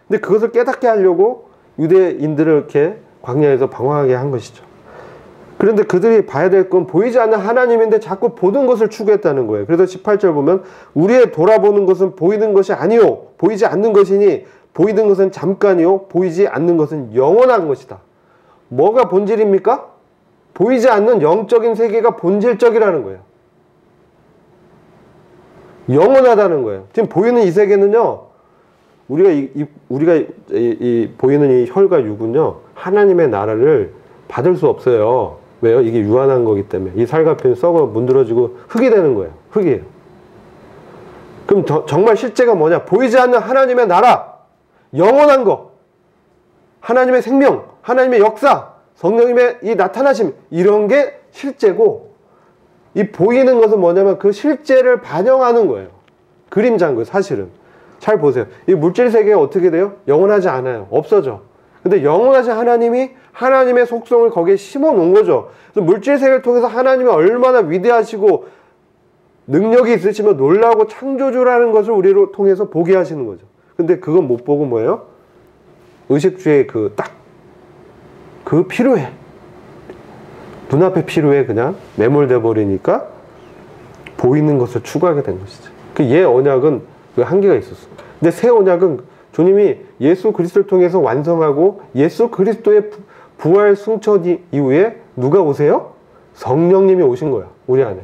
근데 그것을 깨닫게 하려고 유대인들을 이렇게 광야에서 방황하게 한 것이죠. 그런데 그들이 봐야 될 건 보이지 않는 하나님인데 자꾸 보는 것을 추구했다는 거예요. 그래서 18절 보면 우리의 돌아보는 것은 보이는 것이 아니요 보이지 않는 것이니 보이는 것은 잠깐이요 보이지 않는 것은 영원한 것이다. 뭐가 본질입니까? 보이지 않는 영적인 세계가 본질적이라는 거예요. 영원하다는 거예요. 지금 보이는 이 세계는요, 우리가 보이는 이 혈과 육은요, 하나님의 나라를 받을 수 없어요. 왜요? 이게 유한한 거기 때문에. 이 살갑이는 썩어 문드러지고 흙이 되는 거예요. 흙이에요. 그럼 정말 실제가 뭐냐? 보이지 않는 하나님의 나라, 영원한 거, 하나님의 생명, 하나님의 역사, 성령님의 이 나타나심, 이런 게 실제고, 이 보이는 것은 뭐냐면 그 실제를 반영하는 거예요. 그림자인 거예요, 사실은. 잘 보세요. 이 물질 세계가 어떻게 돼요? 영원하지 않아요. 없어져. 근데 영원하신 하나님이 하나님의 속성을 거기에 심어 놓은 거죠. 그래서 물질 세계를 통해서 하나님이 얼마나 위대하시고 능력이 있으시며 놀라고 창조주라는 것을 우리로 통해서 보게 하시는 거죠. 근데 그건 못 보고 뭐예요? 의식주의 그 필요해. 눈앞에 필요해 그냥 매몰돼 버리니까 보이는 것을 추구하게 된 것이죠. 그 옛 언약은 그 한계가 있었어. 근데 새 언약은 주님이 예수 그리스도를 통해서 완성하고 예수 그리스도의 부활 승천 이후에 누가 오세요? 성령님이 오신 거야. 우리 안에.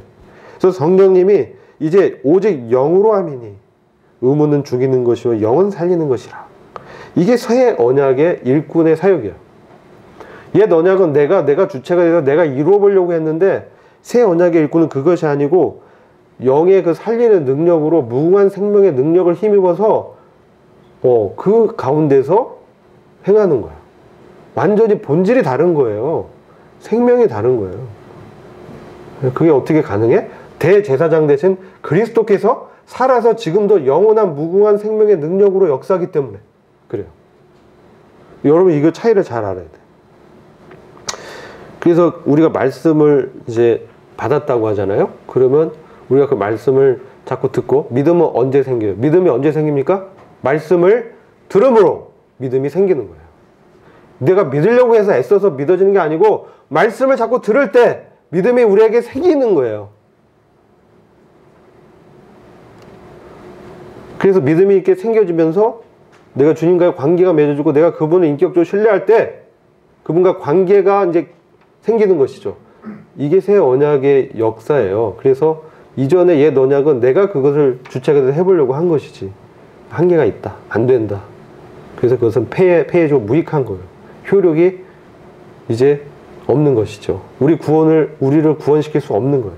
그래서 성령님이 이제 오직 영으로 함이니 의무는 죽이는 것이요 영은 살리는 것이라. 이게 새 언약의 일꾼의 사역이야. 옛 언약은 내가 주체가 돼서 내가 이루어보려고 했는데 새 언약의 일꾼은 그것이 아니고 영의 그 살리는 능력으로 무궁한 생명의 능력을 힘입어서 그 가운데서 행하는 거야. 완전히 본질이 다른 거예요. 생명이 다른 거예요. 그게 어떻게 가능해? 대제사장 대신 그리스도께서 살아서 지금도 영원한 무궁한 생명의 능력으로 역사하기 때문에 그래요. 여러분 이거 차이를 잘 알아야 돼. 그래서 우리가 말씀을 이제 받았다고 하잖아요. 그러면 우리가 그 말씀을 자꾸 듣고 믿음은 언제 생겨요? 믿음이 언제 생깁니까? 말씀을 들음으로 믿음이 생기는 거예요. 내가 믿으려고 해서 애써서 믿어지는 게 아니고 말씀을 자꾸 들을 때 믿음이 우리에게 생기는 거예요. 그래서 믿음이 이렇게 생겨지면서 내가 주님과의 관계가 맺어지고 내가 그분을 인격적으로 신뢰할 때 그분과 관계가 이제 생기는 것이죠. 이게 새 언약의 역사예요. 그래서 이전의 옛 언약은 내가 그것을 주체가 돼서 해보려고 한 것이지 한계가 있다. 안 된다. 그래서 그것은 폐해지고 무익한 거예요. 효력이 이제 없는 것이죠. 우리를 구원시킬 수 없는 거예요.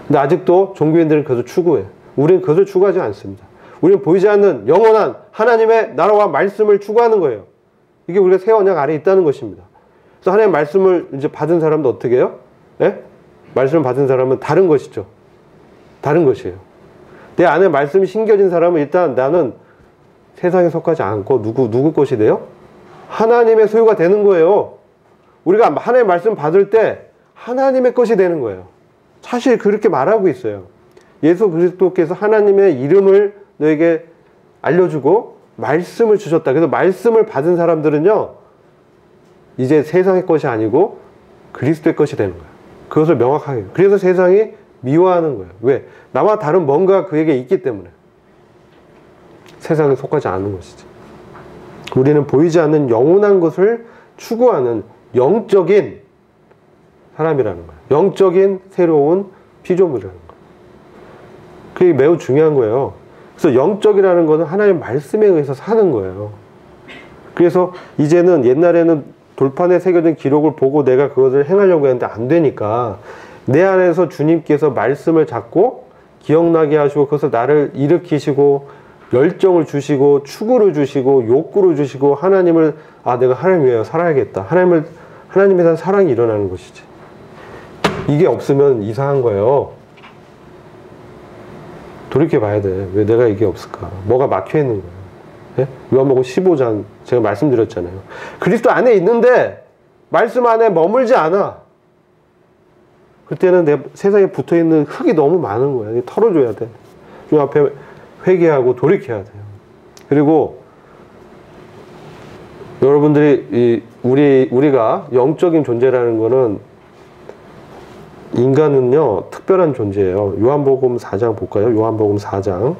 근데 아직도 종교인들은 그것을 추구해요. 우리는 그것을 추구하지 않습니다. 우리는 보이지 않는 영원한 하나님의 나라와 말씀을 추구하는 거예요. 이게 우리가 새 언약 아래에 있다는 것입니다. 그래서 하나님의 말씀을 이제 받은 사람도 어떻게 해요? 예? 말씀을 받은 사람은 다른 것이죠. 다른 것이에요. 내 안에 말씀이 심겨진 사람은 일단 나는 세상에 속하지 않고 누구 것이 돼요? 하나님의 소유가 되는 거예요. 우리가 하나님의 말씀 받을 때 하나님의 것이 되는 거예요. 사실 그렇게 말하고 있어요. 예수 그리스도께서 하나님의 이름을 너에게 알려주고 말씀을 주셨다. 그래서 말씀을 받은 사람들은요, 이제 세상의 것이 아니고 그리스도의 것이 되는 거예요. 그것을 명확하게. 그래서 세상이 미워하는 거예요. 왜? 나와 다른 뭔가 그에게 있기 때문에. 세상에 속하지 않는 것이지. 우리는 보이지 않는 영원한 것을 추구하는 영적인 사람이라는 거예요. 영적인 새로운 피조물이라는 거예요. 그게 매우 중요한 거예요. 그래서 영적이라는 것은 하나님의 말씀에 의해서 사는 거예요. 그래서 이제는 옛날에는 돌판에 새겨진 기록을 보고 내가 그것을 행하려고 했는데 안 되니까 내 안에서 주님께서 말씀을 잡고 기억나게 하시고 그것을 나를 일으키시고 열정을 주시고 추구를 주시고 욕구를 주시고 하나님을 내가 하나님 위하여 살아야겠다. 하나님에 대한 사랑이 일어나는 것이지. 이게 없으면 이상한 거예요. 돌이켜 봐야 돼. 왜 내가 이게 없을까? 뭐가 막혀 있는 거예요. 예? 요한복음 15장 제가 말씀드렸잖아요. 그리스도 안에 있는데 말씀 안에 머물지 않아. 그때는 내 세상에 붙어있는 흙이 너무 많은 거야. 털어줘야 돼. 주 앞에 회개하고 돌이켜야 돼요. 그리고 여러분들이 우리가 영적인 존재라는 거는 인간은요 특별한 존재예요. 요한복음 4장 볼까요? 요한복음 4장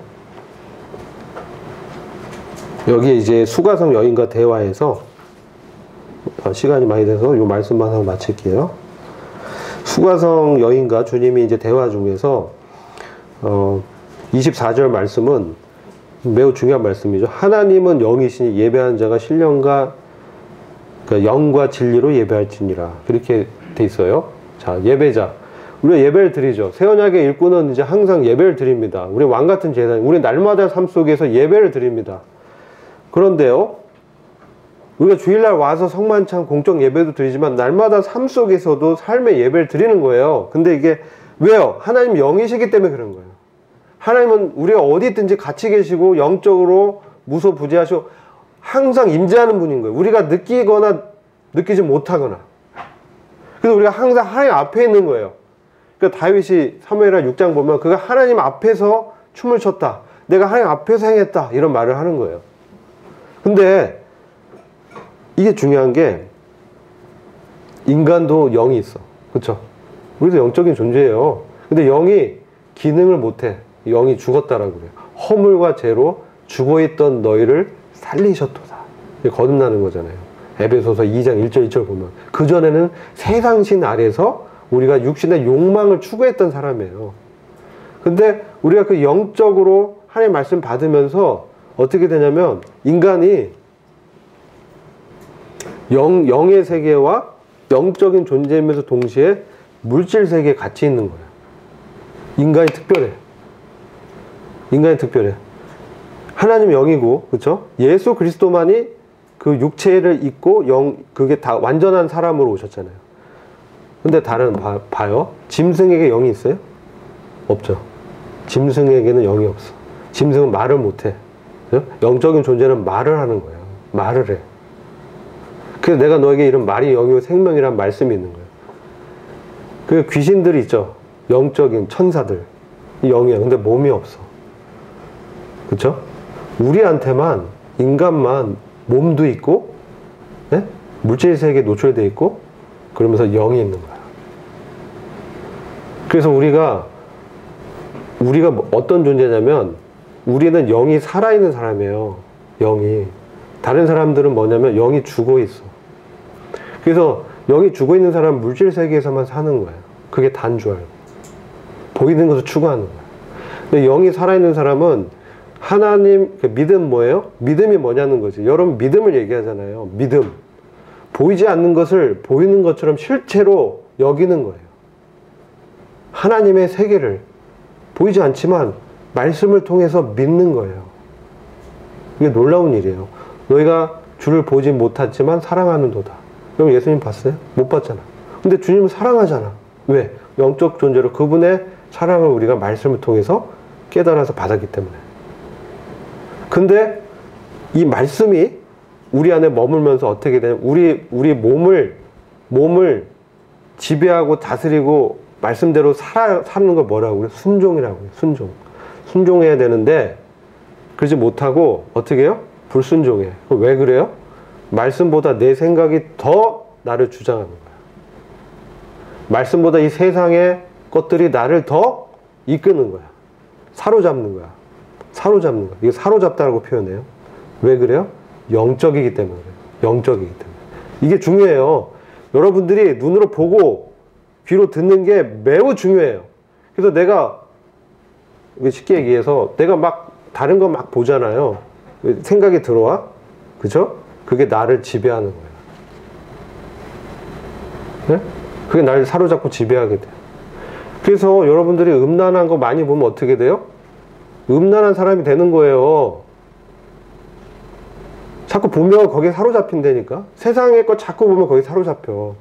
여기 이제 수가성 여인과 대화해서 시간이 많이 돼서 요 말씀만 하고 마칠게요. 수가성 여인과 주님이 이제 대화 중에서 24절 말씀은 매우 중요한 말씀이죠. 하나님은 영이시니 예배하는 자가 신령과 그러니까 영과 진리로 예배할지니라. 그렇게 돼 있어요. 자, 예배자. 우리가 예배를 드리죠. 새 언약의 일꾼은 이제 항상 예배를 드립니다. 우리 왕 같은 제사장. 우리 날마다 삶 속에서 예배를 드립니다. 그런데요, 우리가 주일날 와서 성만찬 공적 예배도 드리지만 날마다 삶 속에서도 삶의 예배를 드리는 거예요. 근데 이게 왜요? 하나님 영이시기 때문에 그런 거예요. 하나님은 우리가 어디 있든지 같이 계시고 영적으로 무소부재하시고 항상 임재하는 분인 거예요. 우리가 느끼거나 느끼지 못하거나. 그래서 우리가 항상 하나님 앞에 있는 거예요. 그러니까 다윗이 사무엘하 6장 보면 그가 하나님 앞에서 춤을 췄다. 내가 하나님 앞에서 행했다. 이런 말을 하는 거예요. 근데 이게 중요한 게 인간도 영이 있어. 그렇죠? 우리도 영적인 존재예요. 근데 영이 기능을 못해. 영이 죽었다라고 그래요. 허물과 죄로 죽어있던 너희를 살리셨도다. 거듭나는 거잖아요. 에베소서 2장 1절 2절 보면 그전에는 세상신 아래서 우리가 육신의 욕망을 추구했던 사람이에요. 근데 우리가 그 영적으로 하나님의 말씀 받으면서 어떻게 되냐면 인간이 영의 세계와 영적인 존재이면서 동시에 물질 세계에 같이 있는 거예요. 인간이 특별해. 인간이 특별해. 하나님 영이고, 그렇죠? 예수 그리스도만이 그 육체를 입고 그게 다 완전한 사람으로 오셨잖아요. 근데 봐요. 짐승에게 영이 있어요? 없죠. 짐승에게는 영이 없어. 짐승은 말을 못해. 그렇죠? 영적인 존재는 말을 하는 거예요. 말을 해. 그래서 내가 너에게 이런 말이 영이고 생명이란 말씀이 있는 거예요. 그 귀신들이 있죠. 영적인 천사들. 영이야. 근데 몸이 없어. 그렇죠? 우리한테만 인간만 몸도 있고, 네? 물질 세계에 노출되어 있고, 그러면서 영이 있는 거야. 그래서 우리가 어떤 존재냐면 우리는 영이 살아있는 사람이에요. 영이. 다른 사람들은 뭐냐면 영이 죽어 있어. 그래서 영이 죽어 있는 사람은 물질 세계에서만 사는 거예요. 그게 다인 줄 알고. 보이는 것을 추구하는 거예요. 근데 영이 살아있는 사람은 하나님, 믿음 뭐예요? 믿음이 뭐냐는 거지. 여러분 믿음을 얘기하잖아요. 믿음. 보이지 않는 것을 보이는 것처럼 실체로 여기는 거예요. 하나님의 세계를 보이지 않지만 말씀을 통해서 믿는 거예요. 이게 놀라운 일이에요. 너희가 주를 보지 못했지만 사랑하는도다. 여러분 예수님 봤어요? 못 봤잖아. 근데 주님은 사랑하잖아. 왜? 영적 존재로 그분의 사랑을 우리가 말씀을 통해서 깨달아서 받았기 때문에. 근데 이 말씀이 우리 안에 머물면서 어떻게 되냐면 우리 몸을 지배하고 다스리고 말씀대로 사는 걸 뭐라고 그래요? 순종이라고 해요. 순종해야 되는데 그러지 못하고 어떻게 해요? 불순종해. 왜 그래요? 말씀보다 내 생각이 더 나를 주장하는 거야. 말씀보다 이 세상의 것들이 나를 더 이끄는 거야. 사로잡는 거야. 이게 사로잡다라고 표현해요. 왜 그래요? 영적이기 때문에 그래요. 영적이기 때문에. 이게 중요해요. 여러분들이 눈으로 보고 귀로 듣는 게 매우 중요해요. 그래서 내가 쉽게 얘기해서 내가 막 다른 거 막 보잖아요. 생각이 들어와. 그죠? 그게 나를 지배하는 거예요. 네? 그게 나를 사로잡고 지배하게 돼요. 그래서 여러분들이 음란한 거 많이 보면 어떻게 돼요? 음란한 사람이 되는 거예요. 자꾸 보면 거기에 사로잡힌다니까. 세상의 거 자꾸 보면 거기에 사로잡혀.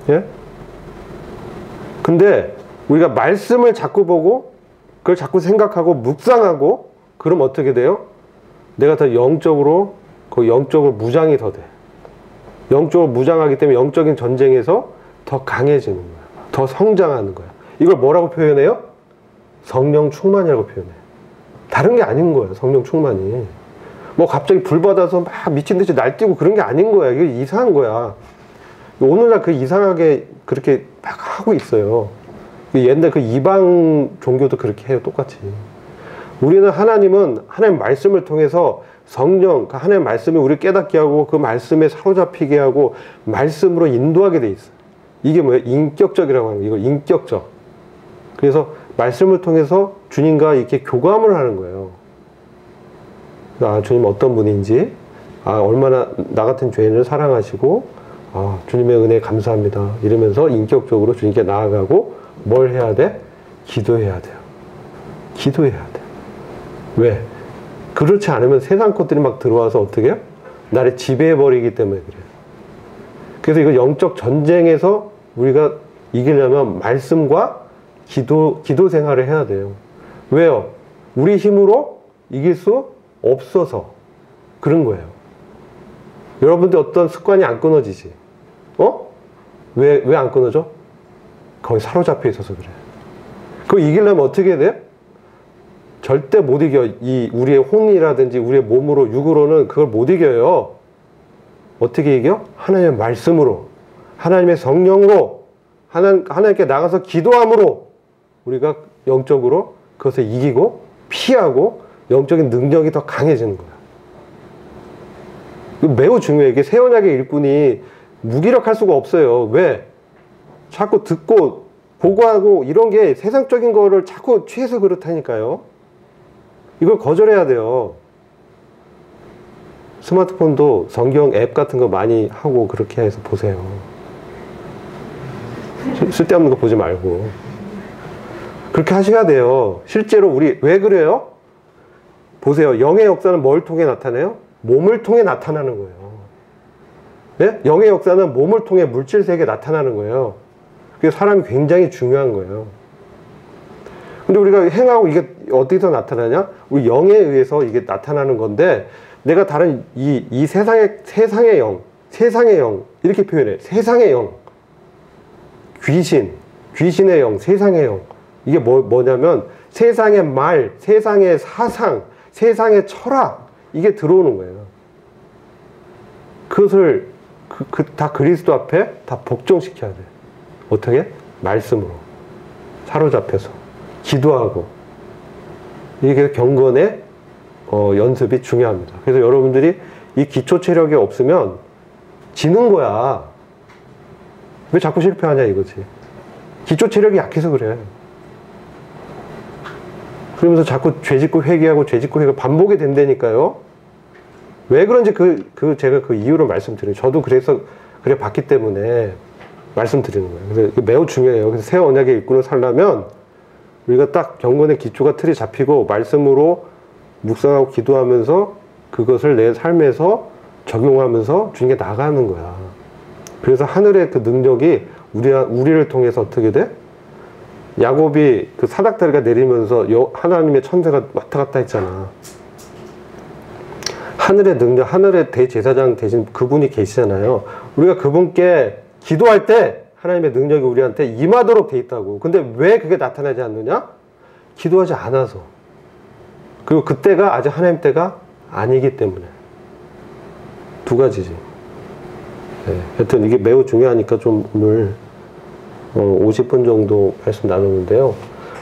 예? 근데 우리가 말씀을 자꾸 보고 그걸 자꾸 생각하고 묵상하고 그럼 어떻게 돼요? 내가 더 영적으로 무장이 더 돼. 영적으로 무장하기 때문에 영적인 전쟁에서 더 강해지는 거야. 더 성장하는 거야. 이걸 뭐라고 표현해요? 성령 충만이라고 표현해. 다른 게 아닌 거야. 성령 충만이. 뭐 갑자기 불 받아서 막 미친 듯이 날뛰고 그런 게 아닌 거야. 이게 이상한 거야. 오늘날 그 이상하게 그렇게 막 하고 있어요. 옛날 그 이방 종교도 그렇게 해요. 똑같이. 우리는 하나님은 하나님 말씀을 통해서 성령, 하나님 말씀이 우리를 깨닫게 하고 그 말씀에 사로잡히게 하고 말씀으로 인도하게 돼 있어요. 이게 뭐예요? 인격적이라고 하는 거예요. 이거 인격적. 그래서 말씀을 통해서 주님과 이렇게 교감을 하는 거예요. 아, 주님 어떤 분인지, 아, 얼마나 나 같은 죄인을 사랑하시고, 아, 주님의 은혜 감사합니다. 이러면서 인격적으로 주님께 나아가고 뭘 해야 돼? 기도해야 돼요. 기도해야 돼. 왜? 그렇지 않으면 세상 것들이 막 들어와서 어떻게 해요? 나를 지배해버리기 때문에 그래요. 그래서 이거 영적 전쟁에서 우리가 이기려면 말씀과 기도 생활을 해야 돼요. 왜요? 우리 힘으로 이길 수 없어서 그런 거예요. 여러분들 어떤 습관이 안 끊어지지? 왜 안 끊어져? 거기 사로잡혀 있어서 그래. 그거 이기려면 어떻게 해야 돼? 절대 못 이겨. 우리의 혼이라든지 우리의 몸으로, 육으로는 그걸 못 이겨요. 어떻게 이겨? 하나님의 말씀으로, 하나님의 성령으로, 하나님께 나가서 기도함으로 우리가 영적으로 그것을 이기고 피하고 영적인 능력이 더 강해지는 거야. 이거 매우 중요해. 이게 새 언약의 일꾼이 무기력할 수가 없어요. 왜? 자꾸 듣고 보고하고 이런 게 세상적인 거를 자꾸 취해서 그렇다니까요. 이걸 거절해야 돼요. 스마트폰도 성경 앱 같은 거 많이 하고 그렇게 해서 보세요. 쓸데없는 거 보지 말고. 그렇게 하셔야 돼요. 실제로 우리 왜 그래요? 보세요. 영의 역사는 뭘 통해 나타나요? 몸을 통해 나타나는 거예요. 네? 영의 역사는 몸을 통해 물질 세계에 나타나는 거예요. 그게 사람이 굉장히 중요한 거예요. 근데 우리가 행하고 이게 어디서 나타나냐? 우리 영에 의해서 이게 나타나는 건데, 내가 다른 이 세상의 영, 이렇게 표현해. 세상의 영. 귀신의 영, 세상의 영. 이게 뭐냐면, 세상의 말, 세상의 사상, 세상의 철학, 이게 들어오는 거예요. 그것을, 다 그리스도 앞에 다 복종시켜야 돼. 어떻게? 말씀으로. 사로잡혀서. 기도하고. 이게 경건의 연습이 중요합니다. 그래서 여러분들이 이 기초 체력이 없으면 지는 거야. 왜 자꾸 실패하냐 이거지. 기초 체력이 약해서 그래. 그러면서 자꾸 죄짓고 회개하고 죄짓고 회개 반복이 된다니까요. 왜 그런지 제가 그 이유를 말씀드려요. 저도 그래 봤기 때문에 말씀드리는 거예요. 그래서 이게 매우 중요해요. 그래서 새 언약의 일꾼을 살려면 우리가 딱 경건의 기초가 틀이 잡히고 말씀으로 묵상하고 기도하면서 그것을 내 삶에서 적용하면서 주님께 나가는 거야. 그래서 하늘의 그 능력이 우리를 통해서 어떻게 돼? 야곱이 그 사닥다리가 내리면서 하나님의 천사가 왔다 갔다 했잖아. 하늘의 능력, 하늘의 대제사장 대신 그분이 계시잖아요. 우리가 그분께 기도할 때 하나님의 능력이 우리한테 임하도록 돼 있다고. 근데 왜 그게 나타나지 않느냐? 기도하지 않아서. 그리고 그때가 아직 하나님 때가 아니기 때문에. 두 가지지. 네. 하여튼 이게 매우 중요하니까 좀 오늘 50분 정도 말씀 나누는데요.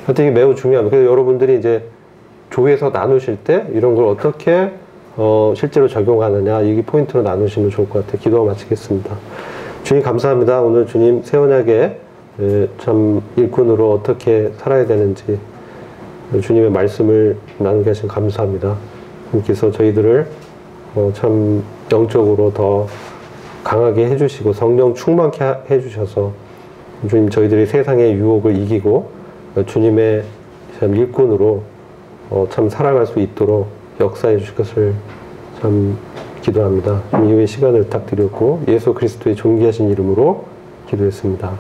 하여튼 이게 매우 중요합니다. 그래서 여러분들이 이제 조에서 나누실 때 이런 걸 어떻게 실제로 적용하느냐, 이게 포인트로 나누시면 좋을 것 같아요. 기도와 마치겠습니다. 주님 감사합니다. 오늘 주님 새 언약의 참 일꾼으로 어떻게 살아야 되는지 주님의 말씀을 나누게 하신 감사합니다. 주님께서 저희들을 참 영적으로 더 강하게 해주시고 성령 충만케 해주셔서 주님 저희들이 세상의 유혹을 이기고 주님의 참 일꾼으로 참 살아갈 수 있도록 역사해 주실 것을 참 기도합니다. 주님 이후의 시간을 부탁드렸고 예수 그리스도의 존귀하신 이름으로 기도했습니다.